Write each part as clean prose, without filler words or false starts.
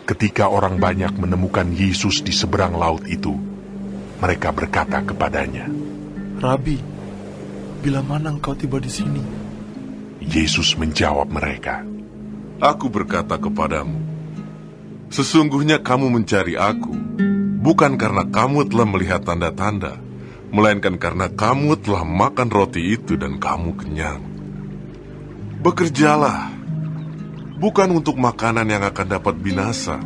Ketika orang banyak menemukan Yesus di seberang laut itu, mereka berkata kepadanya, "Rabi, bila mana engkau tiba di sini?" Yesus menjawab mereka, Aku berkata kepadamu, sesungguhnya kamu mencari aku, bukan karena kamu telah melihat tanda-tanda, melainkan karena kamu telah makan roti itu dan kamu kenyang. Bekerjalah, bukan untuk makanan yang akan dapat binasa,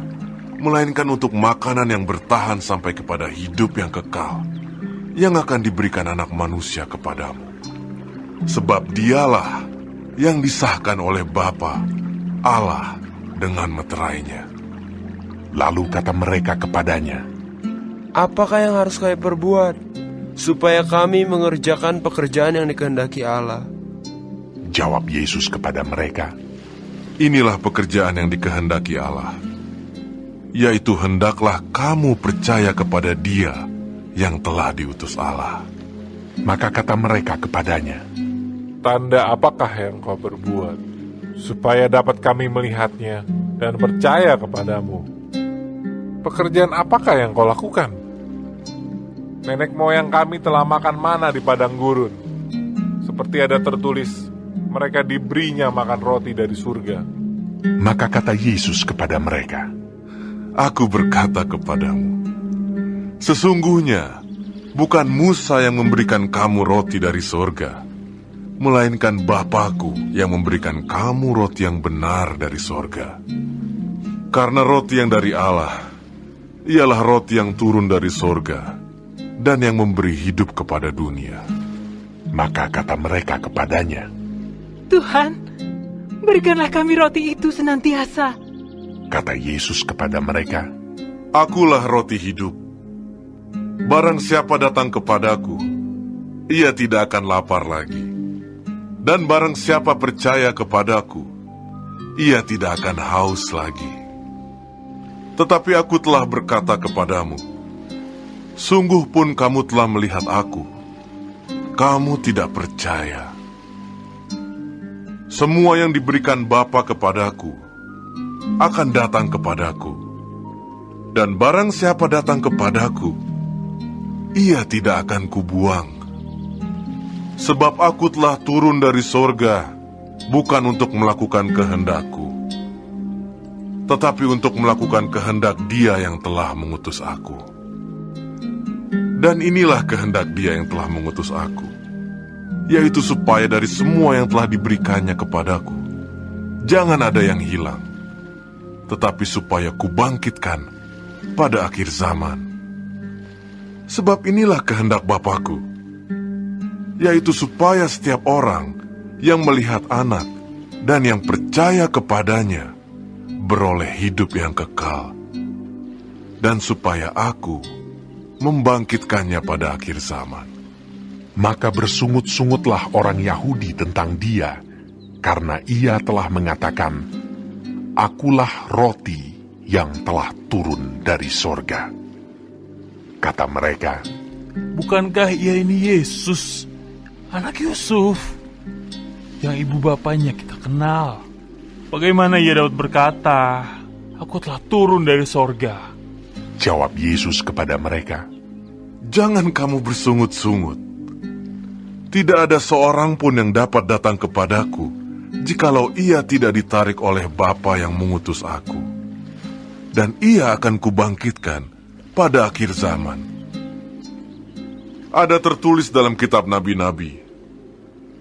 melainkan untuk makanan yang bertahan sampai kepada hidup yang kekal, yang akan diberikan Anak Manusia kepadamu. Sebab dialah yang disahkan oleh Bapa, Allah, dengan meterainya. Lalu kata mereka kepadanya, Apakah yang harus kami perbuat, supaya kami mengerjakan pekerjaan yang dikehendaki Allah? Jawab Yesus kepada mereka, Inilah pekerjaan yang dikehendaki Allah, yaitu hendaklah kamu percaya kepada Dia yang telah diutus Allah. Maka kata mereka kepadanya, Tanda apakah yang kau berbuat, supaya dapat kami melihatnya dan percaya kepadamu? Pekerjaan apakah yang kau lakukan? Nenek moyang kami telah makan mana di padang gurun. Seperti ada tertulis, mereka diberinya makan roti dari surga. Maka kata Yesus kepada mereka, Aku berkata kepadamu, sesungguhnya bukan Musa yang memberikan kamu roti dari sorga, melainkan Bapa-Ku yang memberikan kamu roti yang benar dari sorga. Karena roti yang dari Allah, ialah roti yang turun dari sorga, dan yang memberi hidup kepada dunia. Maka kata mereka kepadanya, Tuhan, berikanlah kami roti itu senantiasa. Kata Yesus kepada mereka, Akulah roti hidup. Barang siapa datang kepadaku, ia tidak akan lapar lagi. Dan barang siapa percaya kepadaku, ia tidak akan haus lagi. Tetapi aku telah berkata kepadamu, sungguh pun kamu telah melihat aku, kamu tidak percaya. Semua yang diberikan Bapa kepadaku akan datang kepadaku, dan barang siapa datang kepadaku, ia tidak akan kubuang. Sebab aku telah turun dari sorga, bukan untuk melakukan kehendakku, tetapi untuk melakukan kehendak Dia yang telah mengutus aku. Dan inilah kehendak Dia yang telah mengutus aku, yaitu supaya dari semua yang telah diberikannya kepadaku, jangan ada yang hilang, tetapi supaya kubangkitkan pada akhir zaman. Sebab inilah kehendak Bapa-Ku, yaitu supaya setiap orang yang melihat Anak dan yang percaya kepadanya beroleh hidup yang kekal, dan supaya Aku membangkitkannya pada akhir zaman. Maka bersungut-sungutlah orang Yahudi tentang Dia, karena Ia telah mengatakan, Akulah roti yang telah turun dari sorga. Kata mereka, Bukankah ia ini Yesus, anak Yusuf, yang ibu bapanya kita kenal? Bagaimana ia dapat berkata, Aku telah turun dari sorga? Jawab Yesus kepada mereka, Jangan kamu bersungut-sungut. Tidak ada seorang pun yang dapat datang kepadaku, jikalau ia tidak ditarik oleh Bapa yang mengutus aku. Dan ia akan kubangkitkan pada akhir zaman. Ada tertulis dalam kitab nabi-nabi,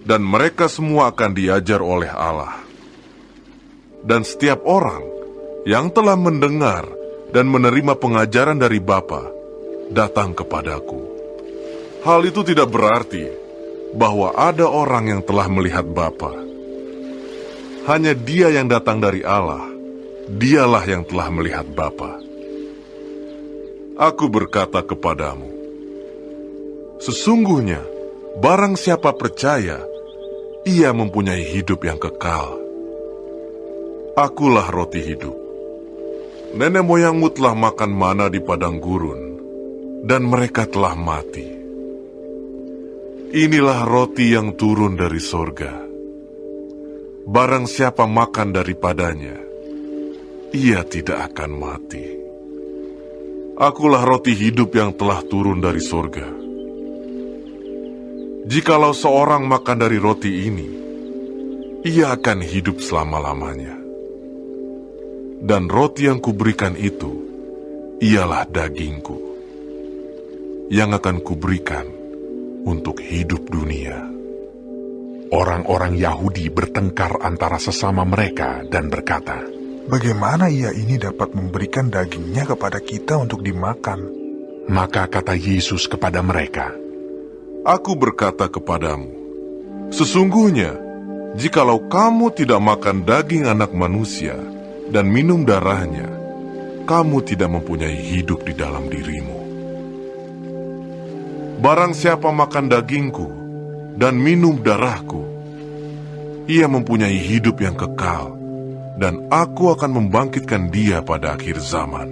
dan mereka semua akan diajar oleh Allah. Dan setiap orang yang telah mendengar dan menerima pengajaran dari Bapa datang kepadaku. Hal itu tidak berarti bahwa ada orang yang telah melihat Bapa. Hanya Dia yang datang dari Allah, Dialah yang telah melihat Bapa. Aku berkata kepadamu, sesungguhnya barang siapa percaya, ia mempunyai hidup yang kekal. Akulah roti hidup. Nenek moyangmu telah makan mana di padang gurun, dan mereka telah mati. Inilah roti yang turun dari sorga. Barang siapa makan daripadanya, ia tidak akan mati. Akulah roti hidup yang telah turun dari surga. Jikalau seorang makan dari roti ini, ia akan hidup selama-lamanya. Dan roti yang kuberikan itu, ialah dagingku, yang akan kuberikan untuk hidup dunia. Orang-orang Yahudi bertengkar antara sesama mereka dan berkata, Bagaimana ia ini dapat memberikan dagingnya kepada kita untuk dimakan? maka kata Yesus kepada mereka, Aku berkata kepadamu, sesungguhnya, jikalau kamu tidak makan daging anak manusia dan minum darahnya, kamu tidak mempunyai hidup di dalam dirimu. Barang siapa makan dagingku dan minum darahku, ia mempunyai hidup yang kekal, dan aku akan membangkitkan dia pada akhir zaman.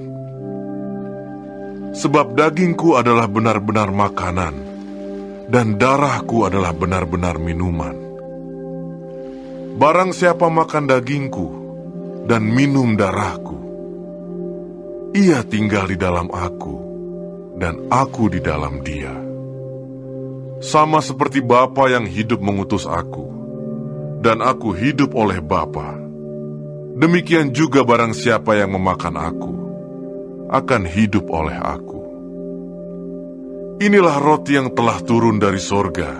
Sebab dagingku adalah benar-benar makanan, dan darahku adalah benar-benar minuman. Barang siapa makan dagingku dan minum darahku, ia tinggal di dalam aku, dan aku di dalam dia. Sama seperti Bapa yang hidup mengutus aku, dan aku hidup oleh Bapa, demikian juga barang siapa yang memakan aku, akan hidup oleh aku. Inilah roti yang telah turun dari sorga,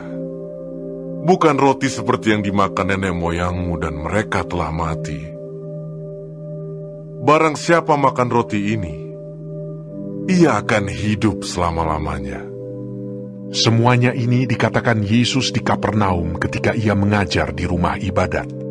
bukan roti seperti yang dimakan nenek moyangmu dan mereka telah mati. Barang siapa makan roti ini, ia akan hidup selama-lamanya. Semuanya ini dikatakan Yesus di Kapernaum ketika ia mengajar di rumah ibadat.